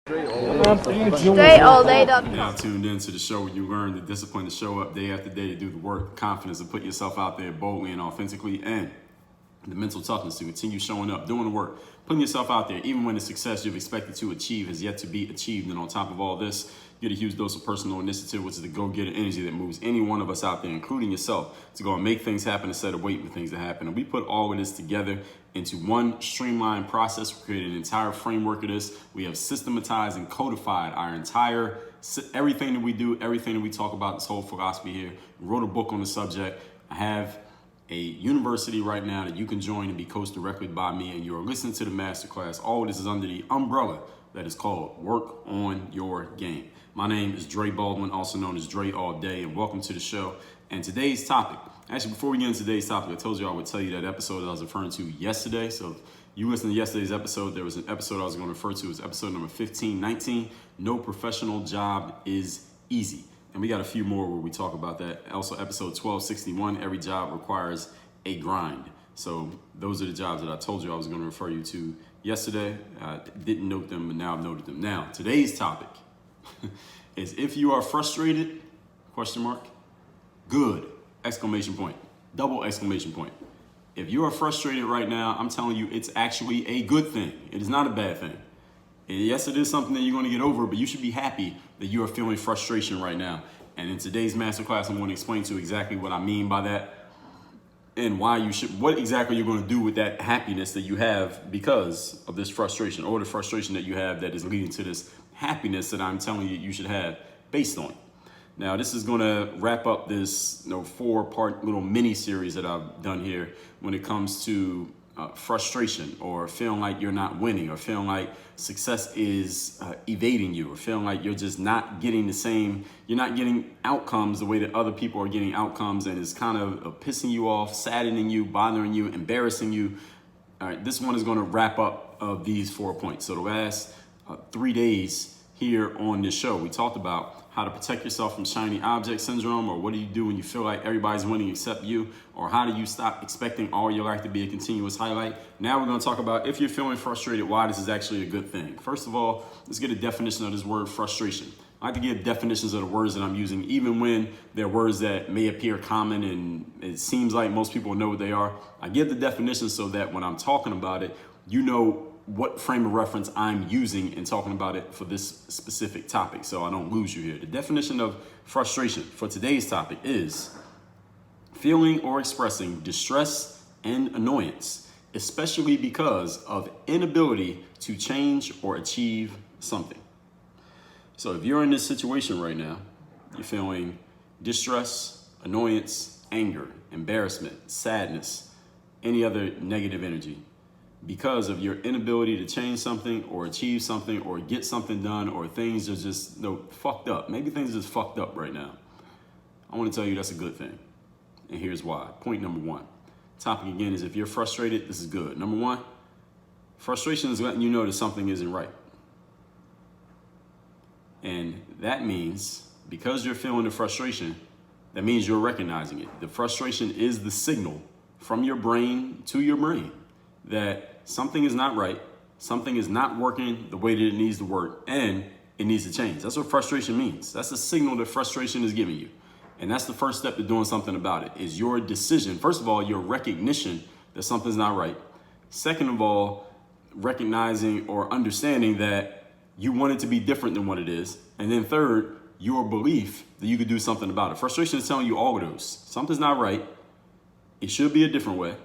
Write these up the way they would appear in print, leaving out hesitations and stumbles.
DreAllDay.com. Now tuned in to the show where you learn the discipline to show up day after day to do the work, the confidence to put yourself out there boldly and authentically, and the mental toughness to continue showing up, doing the work, putting yourself out there, even when the success you've expected to achieve has yet to be achieved. And on top of all this, you get a huge dose of personal initiative, which is the go-getter energy that moves any one of us out there, including yourself, to go and make things happen instead of waiting for things to happen. And we put all of this together into one streamlined process. We created an entire framework of this. We have systematized and codified our entire everything that we do, everything that we talk about, this whole philosophy here. We wrote a book on the subject. I have a university right now that you can join and be coached directly by me, and you're listening to the masterclass. All of this is under the umbrella that is called Work on Your Game. My name is Dre Baldwin, also known as Dre All Day, and welcome to the show. And today's topic, actually before we get into today's topic, I told you I would tell you that episode that I was referring to yesterday. So if you listened to yesterday's episode, there was an episode I was going to refer to as episode number 1519, No Professional Job is Easy. And we got a few more where we talk about that. Also, episode 1261, Every Job Requires a Grind. So those are the jobs that I told you I was going to refer you to yesterday. I didn't note them, but now I've noted them. Now, today's topic is if you are frustrated, question mark, good, exclamation point, double exclamation point. If you are frustrated right now, I'm telling you, it's actually a good thing. It is not a bad thing. And yes, it is something that you're going to get over, but you should be happy that you are feeling frustration right now. And in today's masterclass, I'm going to explain to you exactly what I mean by that and why you should, what exactly you're going to do with that happiness that you have because of this frustration, or the frustration that you have that is leading to this happiness that I'm telling you should have based on it. Now, this is going to wrap up this 4-part little mini series that I've done here when it comes to frustration, or feeling like you're not winning, or feeling like success is evading you, or feeling like you're just not getting you're not getting outcomes the way that other people are getting outcomes, and it's kind of pissing you off, saddening you, bothering you, embarrassing you. All right, this one is going to wrap up of these 4 points. So the last 3 days here on this show, we talked about how to protect yourself from shiny object syndrome, or what do you do when you feel like everybody's winning except you, or how do you stop expecting all your life to be a continuous highlight. Now we're going to talk about, if you're feeling frustrated, why this is actually a good thing. First of all, let's get a definition of this word frustration. I like to give definitions of the words that I'm using, even when they're words that may appear common and it seems like most people know what they are. I give the definition so that when I'm talking about it, you know what frame of reference I'm using in talking about it for this specific topic, so I don't lose you here. The definition of frustration for today's topic is feeling or expressing distress and annoyance, especially because of inability to change or achieve something. So if you're in this situation right now, you're feeling distress, annoyance, anger, embarrassment, sadness, any other negative energy, because of your inability to change something or achieve something or get something done, or things are just fucked up. Maybe things are just fucked up right now. I want to tell you that's a good thing. And here's why. Point number 1. Topic again is, if you're frustrated, this is good. Number 1, frustration is letting you know that something isn't right. And that means, because you're feeling the frustration, that means you're recognizing it. The frustration is the signal from your brain to your brain that something is not right, something is not working the way that it needs to work, and it needs to change. That's what frustration means. That's a signal that frustration is giving you. And that's the first step to doing something about it, is your decision. First of all, your recognition that something's not right. Second of all, recognizing or understanding that you want it to be different than what it is. And then third, your belief that you could do something about it. Frustration is telling you all of those. Something's not right. It should be a different way.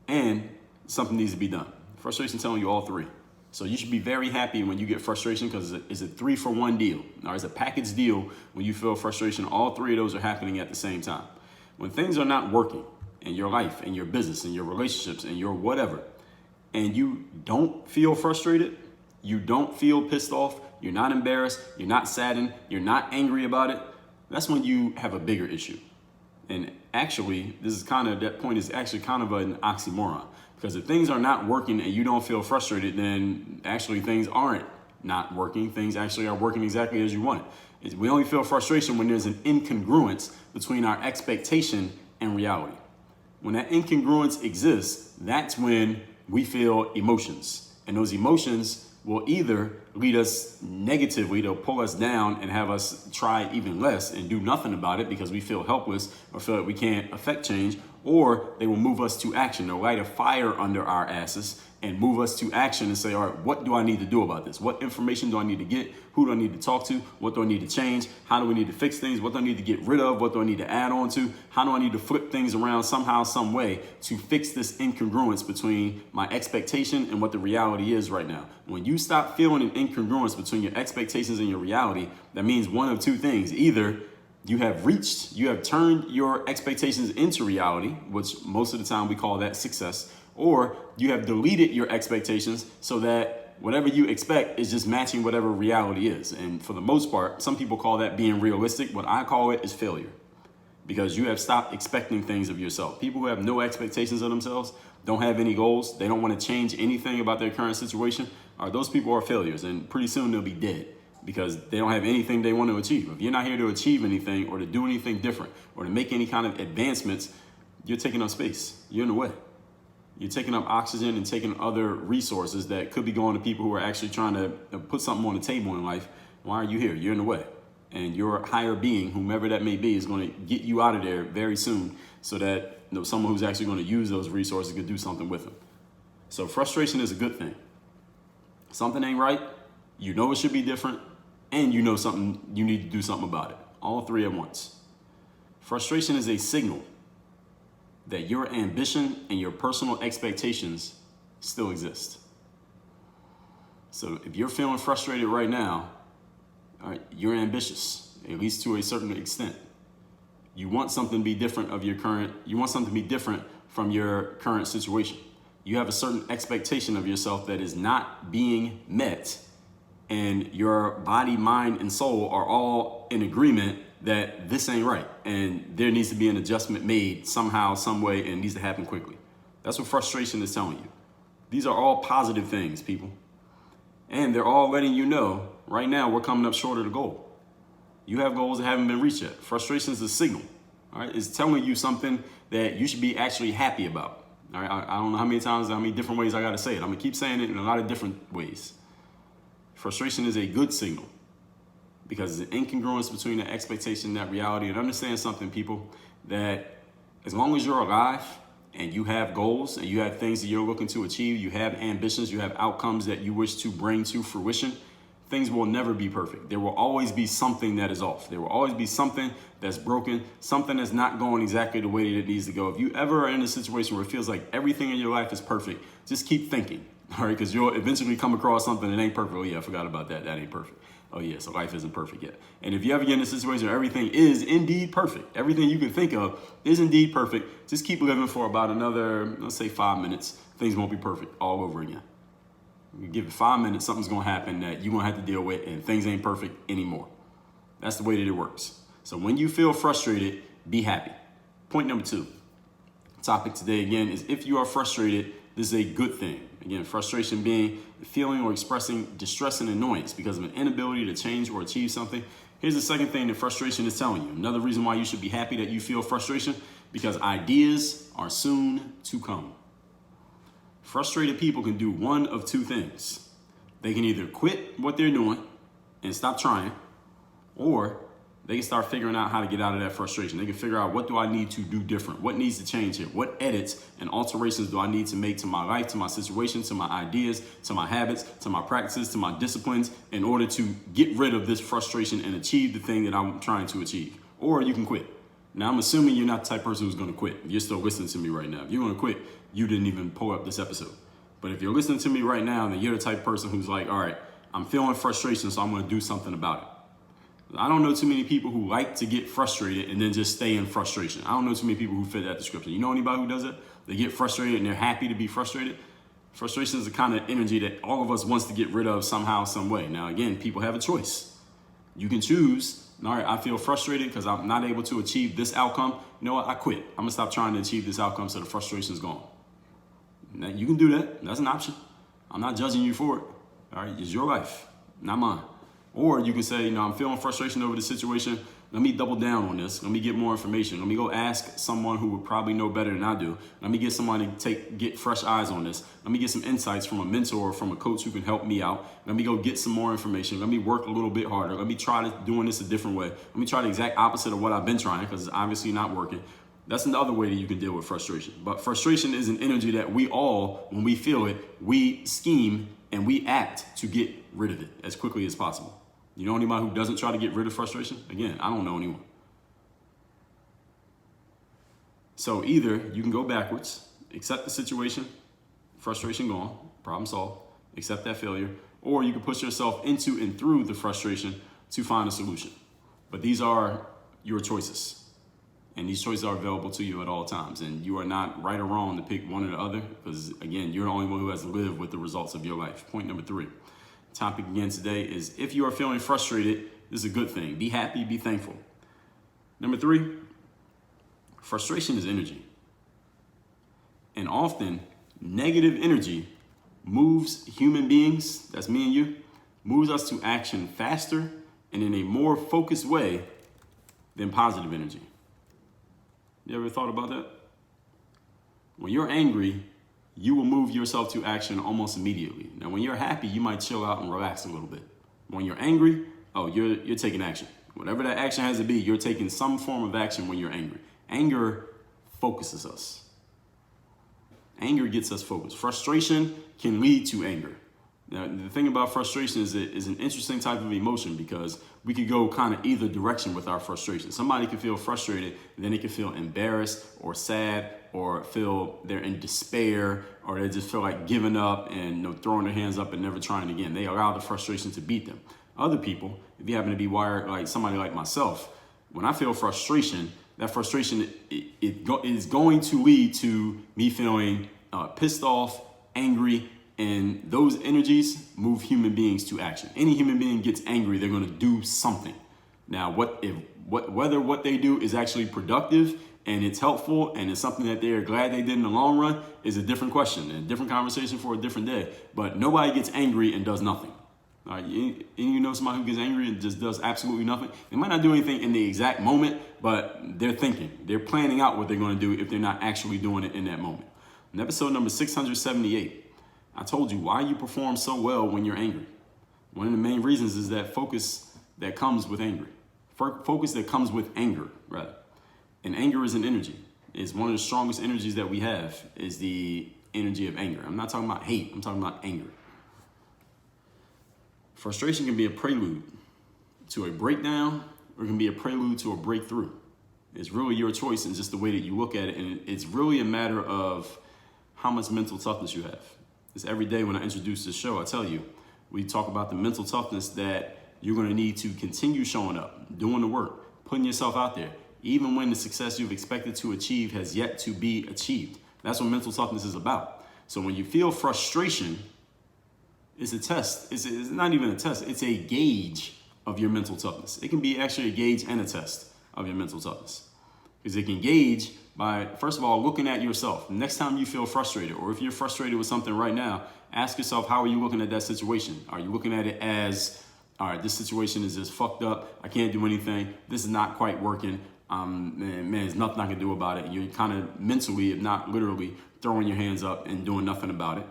And something needs to be done. Frustration telling you all three. So you should be very happy when you get frustration, because it's a 3-for-1 deal. Or it's a package deal when you feel frustration. All three of those are happening at the same time. When things are not working in your life, in your business, in your relationships, in your whatever, and you don't feel frustrated, you don't feel pissed off, you're not embarrassed, you're not saddened, you're not angry about it, that's when you have a bigger issue. And actually, that point is actually kind of an oxymoron. Because if things are not working and you don't feel frustrated, then actually things aren't not working. Things actually are working exactly as you want it. We only feel frustration when there's an incongruence between our expectation and reality. When that incongruence exists, that's when we feel emotions. And those emotions will either lead us negatively, they'll pull us down and have us try even less and do nothing about it because we feel helpless or feel that we can't affect change, or they will move us to action. They'll light a fire under our asses and move us to action and say, all right, what do I need to do about this? What information do I need to get? Who do I need to talk to? What do I need to change? How do we need to fix things? What do I need to get rid of? What do I need to add on to? How do I need to flip things around somehow, some way to fix this incongruence between my expectation and what the reality is right now? When you stop feeling an incongruence between your expectations and your reality, that means one of two things. Either you have turned your expectations into reality, which most of the time we call that success, or you have deleted your expectations so that whatever you expect is just matching whatever reality is. And for the most part, some people call that being realistic. What I call it is failure, because you have stopped expecting things of yourself. People who have no expectations of themselves, don't have any goals, they don't want to change anything about their current situation, those people are failures, and pretty soon they'll be dead because they don't have anything they want to achieve. If you're not here to achieve anything or to do anything different or to make any kind of advancements, you're taking up space. You're in the way. You're taking up oxygen and taking other resources that could be going to people who are actually trying to put something on the table in life. Why are you here? You're in the way. And your higher being, whomever that may be, is going to get you out of there very soon so that someone who's actually going to use those resources could do something with them. So frustration is a good thing. Something ain't right. You know it should be different. And you know something, you need to do something about it. All three at once. Frustration is a signal that your ambition and your personal expectations still exist. So if you're feeling frustrated right now, all right, you're ambitious, at least to a certain extent. You want something to be different you want something to be different from your current situation. You have a certain expectation of yourself that is not being met, and your body, mind, and soul are all in agreement that this ain't right, and there needs to be an adjustment made somehow, some way, and it needs to happen quickly. That's what frustration is telling you. These are all positive things, people. And they're all letting you know, right now, we're coming up short of the goal. You have goals that haven't been reached yet. Frustration is a signal, all right? It's telling you something that you should be actually happy about, all right? I don't know how many different ways I gotta say it. I'm gonna keep saying it in a lot of different ways. Frustration is a good signal, because it's an incongruence between the expectation and that reality. And understand something, people, that as long as you're alive and you have goals and you have things that you're looking to achieve, you have ambitions, you have outcomes that you wish to bring to fruition, things will never be perfect. There will always be something that is off. There will always be something that's broken, something that's not going exactly the way that it needs to go. If you ever are in a situation where it feels like everything in your life is perfect, just keep thinking, all right? Because you'll eventually come across something that ain't perfect. Oh yeah, I forgot about that. That ain't perfect. Oh yeah, so life isn't perfect yet. And if you ever get in a situation where everything is indeed perfect, everything you can think of is indeed perfect, just keep living for about another, let's say 5 minutes. Things won't be perfect all over again. You give it 5 minutes, something's gonna happen that you're gonna have to deal with, and things ain't perfect anymore. That's the way that it works. So when you feel frustrated, be happy. Point number 2. Topic today again is, if you are frustrated, this is a good thing. Again, frustration being feeling or expressing distress and annoyance because of an inability to change or achieve something. Here's the second thing that frustration is telling you. Another reason why you should be happy that you feel frustration, because ideas are soon to come. Frustrated people can do one of two things. They can either quit what they're doing and stop trying, or they can start figuring out how to get out of that frustration. They can figure out, what do I need to do different? What needs to change here? What edits and alterations do I need to make to my life, to my situation, to my ideas, to my habits, to my practices, to my disciplines, in order to get rid of this frustration and achieve the thing that I'm trying to achieve? Or you can quit. Now, I'm assuming you're not the type of person who's going to quit. You're still listening to me right now. If you're going to quit, you didn't even pull up this episode. But if you're listening to me right now, then you're the type of person who's like, all right, I'm feeling frustration, so I'm going to do something about it. I don't know too many people who like to get frustrated and then just stay in frustration. I don't know too many people who fit that description. You know anybody who does it? They get frustrated and they're happy to be frustrated. Frustration is the kind of energy that all of us wants to get rid of somehow, some way. Now, again, people have a choice. You can choose, all right, I feel frustrated because I'm not able to achieve this outcome. You know what? I quit. I'm going to stop trying to achieve this outcome so the frustration is gone. Now, you can do that. That's an option. I'm not judging you for it. All right, it's your life, not mine. Or you can say, I'm feeling frustration over the situation. Let me double down on this. Let me get more information. Let me go ask someone who would probably know better than I do. Let me get somebody to get fresh eyes on this. Let me get some insights from a mentor or from a coach who can help me out. Let me go get some more information. Let me work a little bit harder. Let me try doing this a different way. Let me try the exact opposite of what I've been trying, because it's obviously not working. That's another way that you can deal with frustration. But frustration is an energy that we all, when we feel it, we scheme and we act to get rid of it as quickly as possible. You know anybody who doesn't try to get rid of frustration? Again, I don't know anyone. So either you can go backwards, accept the situation, frustration gone, problem solved, accept that failure, or you can push yourself into and through the frustration to find a solution. But these are your choices. And these choices are available to you at all times. And you are not right or wrong to pick one or the other, because again, you're the only one who has lived with the results of your life. Point number 3. Topic again today is, if you are feeling frustrated, this is a good thing. Be happy, be thankful. Number 3, frustration is energy. And often negative energy moves human beings, that's me and you, moves us to action faster and in a more focused way than positive energy. You ever thought about that? When you're angry, you will move yourself to action almost immediately. Now, when you're happy, you might chill out and relax a little bit. When you're angry, you're taking action. Whatever that action has to be, you're taking some form of action when you're angry. Anger focuses us. Anger gets us focused. Frustration can lead to anger. Now, the thing about frustration is it is an interesting type of emotion, because we could go kind of either direction with our frustration. Somebody can feel frustrated, and then they can feel embarrassed or sad, or feel they're in despair, or they just feel like giving up and throwing their hands up and never trying again. They allow the frustration to beat them. Other people, if you happen to be wired like somebody like myself, when I feel frustration, that frustration is going to lead to me feeling pissed off, angry, and those energies move human beings to action. Any human being gets angry, they're going to do something. Now, whether what they do is actually productive and it's helpful and it's something that they're glad they did in the long run is a different question and a different conversation for a different day. But nobody gets angry and does nothing. All right, you know somebody who gets angry and just does absolutely nothing? They might not do anything in the exact moment, but they're thinking. They're planning out what they're going to do if they're not actually doing it in that moment. In episode number 678, I told you why you perform so well when you're angry. One of the main reasons is that focus that comes with anger. Focus that comes with anger, rather. And anger is an energy. It's one of the strongest energies that we have, is the energy of anger. I'm not talking about hate. I'm talking about anger. Frustration can be a prelude to a breakdown, or it can be a prelude to a breakthrough. It's really your choice and just the way that you look at it. And it's really a matter of how much mental toughness you have. It's every day when I introduce this show, I tell you, we talk about the mental toughness that you're going to need to continue showing up, doing the work, putting yourself out there, even when the success you've expected to achieve has yet to be achieved. That's what mental toughness is about. So when you feel frustration, it's a test. It's not even a test. It's a gauge of your mental toughness. It can be actually a gauge and a test of your mental toughness, because it can gauge by, first of all, looking at yourself. Next time you feel frustrated, or if you're frustrated with something right now, ask yourself, how are you looking at that situation? Are you looking at it as, all right, this situation is just fucked up. I can't do anything. This is not quite working. Man, there's nothing I can do about it. You're kind of mentally, if not literally, throwing your hands up and doing nothing about it.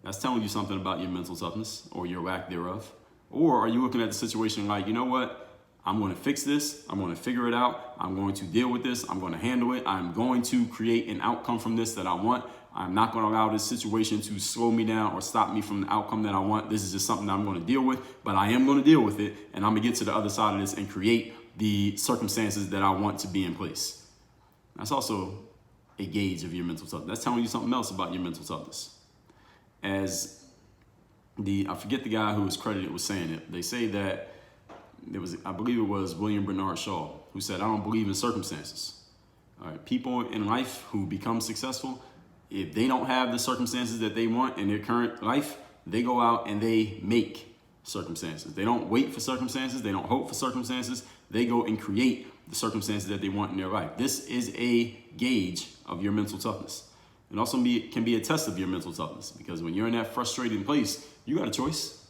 That's telling you something about your mental toughness or your lack thereof. Or are you looking at the situation like, you know what? I'm going to fix this. I'm going to figure it out. I'm going to deal with this. I'm going to handle it. I'm going to create an outcome from this that I want. I'm not going to allow this situation to slow me down or stop me from the outcome that I want. This is just something that I'm going to deal with, but I am going to deal with it. And I'm going to get to the other side of this and create the circumstances that I want to be in place. That's also a gauge of your mental toughness. That's telling you something else about your mental toughness. I forget the guy who was credited with saying it. They say that I believe it was William Bernard Shaw, who said, I don't believe in circumstances. All right, people in life who become successful, if they don't have the circumstances that they want in their current life, they go out and they make circumstances. They don't wait for circumstances. They don't hope for circumstances. They go and create the circumstances that they want in their life. This is a gauge of your mental toughness. It also can be a test of your mental toughness, because when you're in that frustrating place, you got a choice.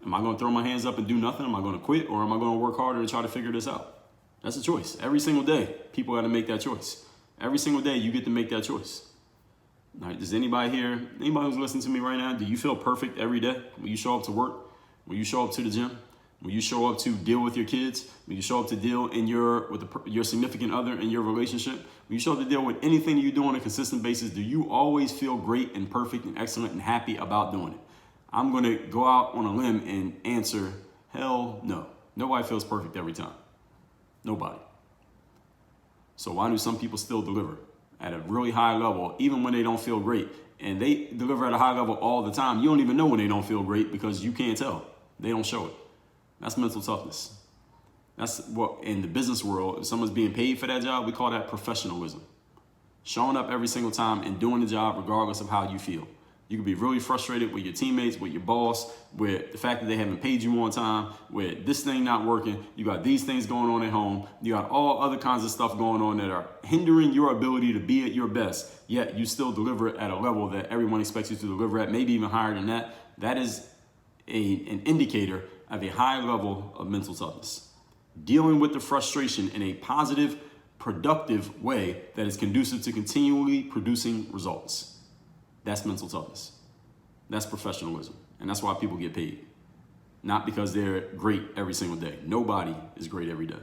Am I going to throw my hands up and do nothing? Am I going to quit, or am I going to work harder to try to figure this out? That's a choice. Every single day, people got to make that choice. Every single day, you get to make that choice. All right, does anybody here, anybody who's listening to me right now, do you feel perfect every day when you show up to work, when you show up to the gym, when you show up to deal with your kids, when you show up to deal with your significant other in your relationship, when you show up to deal with anything you do on a consistent basis, do you always feel great and perfect and excellent and happy about doing it? I'm going to go out on a limb and answer, hell no. Nobody feels perfect every time. Nobody. So why do some people still deliver at a really high level, even when they don't feel great? And they deliver at a high level all the time. You don't even know when they don't feel great because you can't tell. They don't show it. That's mental toughness. That's what in the business world, if someone's being paid for that job, we call that professionalism. Showing up every single time and doing the job regardless of how you feel. You can be really frustrated with your teammates, with your boss, with the fact that they haven't paid you on time, with this thing not working. You got these things going on at home. You got all other kinds of stuff going on that are hindering your ability to be at your best, yet you still deliver at a level that everyone expects you to deliver at, maybe even higher than that. That is an indicator of a high level of mental toughness. Dealing with the frustration in a positive, productive way that is conducive to continually producing results. That's mental toughness. That's professionalism. And that's why people get paid. Not because they're great every single day. Nobody is great every day.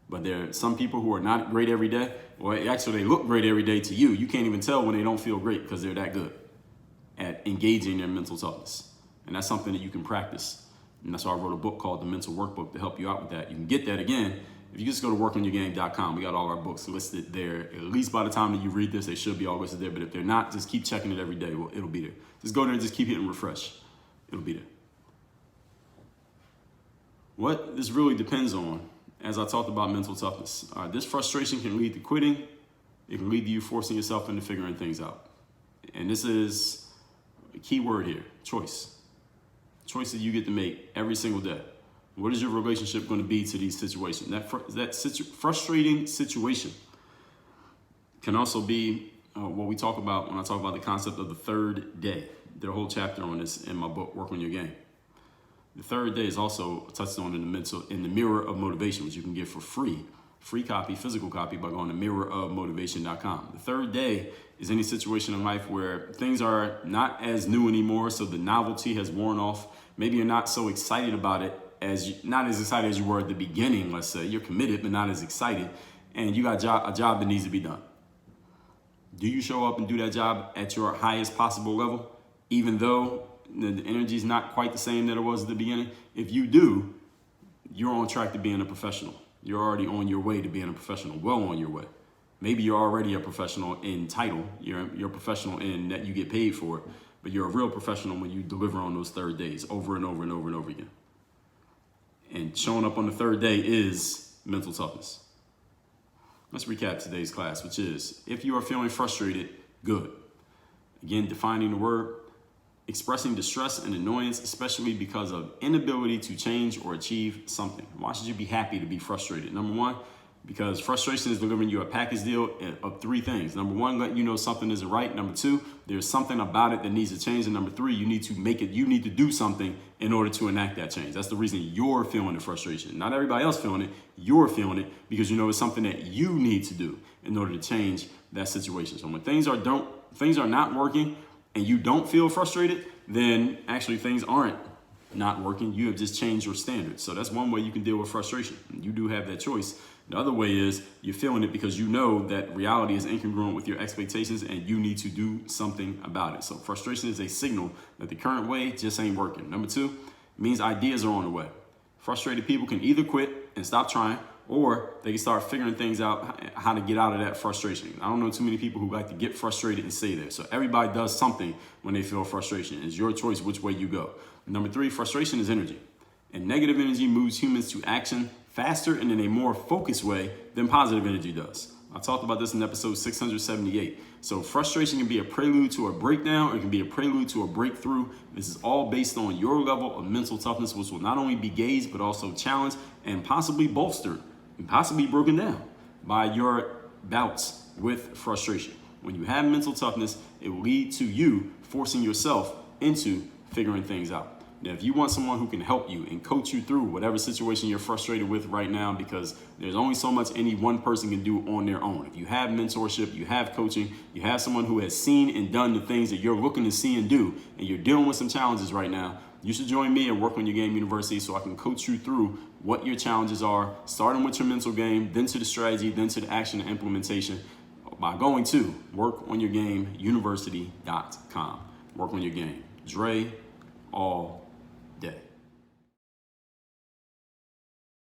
But there are some people who are not great every day. Well, actually, they look great every day to you. You can't even tell when they don't feel great because they're that good at engaging their mental toughness. And that's something that you can practice. And that's why I wrote a book called The Mental Workbook to help you out with that. You can get that again if you just go to workonyourgame.com. We got all our books listed there. At least by the time that you read this, they should be all listed there. But if they're not, just keep checking it every day. Well, it'll be there. Just go there and just keep hitting refresh. It'll be there. What this really depends on, as I talked about mental toughness, this frustration can lead to quitting. It can lead to you forcing yourself into figuring things out. And this is a key word here, choice. Choices you get to make every single day. What is your relationship going to be to these situations? That frustrating situation can also be what we talk about when I talk about the concept of the third day. There's a whole chapter on this in my book, Work on Your Game. The third day is also touched on in the Mirror of Motivation, which you can get for free copy, physical copy, by going to mirrorofmotivation.com. The third day is any situation in life where things are not as new anymore, so the novelty has worn off. Maybe you're not so excited about it, not as excited as you were at the beginning. Let's say you're committed, but not as excited, and you got a job that needs to be done. Do you show up and do that job at your highest possible level, even though the energy is not quite the same that it was at the beginning? If you do, you're on track to being a professional. You're already on your way to being a professional, well on your way. Maybe you're already a professional in title. You're a professional in that you get paid for it, but you're a real professional when you deliver on those third days over and over and over and over again. And showing up on the third day is mental toughness. Let's recap today's class, which is, if you are feeling frustrated, good. Again, defining the word, expressing distress and annoyance, especially because of inability to change or achieve something. Why should you be happy to be frustrated? Number one, because frustration is delivering you a package deal of three things. Number one, letting you know something isn't right. Number two, there's something about it that needs to change. And number three, you need to do something in order to enact that change. That's the reason you're feeling the frustration. Not everybody else feeling it. You're feeling it because you know it's something that you need to do in order to change that situation. So when things are not working and you don't feel frustrated, then actually things aren't not working. You have just changed your standards. So that's one way you can deal with frustration. You do have that choice. The other way is you're feeling it because you know that reality is incongruent with your expectations and you need to do something about it. So frustration is a signal that the current way just ain't working. Number two, means ideas are on the way. Frustrated people can either quit and stop trying, or they can start figuring things out, how to get out of that frustration. I don't know too many people who like to get frustrated and stay there. So everybody does something when they feel frustration. It's your choice which way you go. Number three, frustration is energy. And negative energy moves humans to action faster and in a more focused way than positive energy does. I talked about this in episode 678. So frustration can be a prelude to a breakdown, or it can be a prelude to a breakthrough. This is all based on your level of mental toughness, which will not only be gauged, but also challenged and possibly bolstered and possibly broken down by your bouts with frustration. When you have mental toughness, it will lead to you forcing yourself into figuring things out. Now, if you want someone who can help you and coach you through whatever situation you're frustrated with right now, because there's only so much any one person can do on their own. If you have mentorship, you have coaching, you have someone who has seen and done the things that you're looking to see and do, and you're dealing with some challenges right now, you should join me at Work on Your Game University so I can coach you through what your challenges are, starting with your mental game, then to the strategy, then to the action and implementation by going to workonyourgameuniversity.com. Work on your game. Dre all day.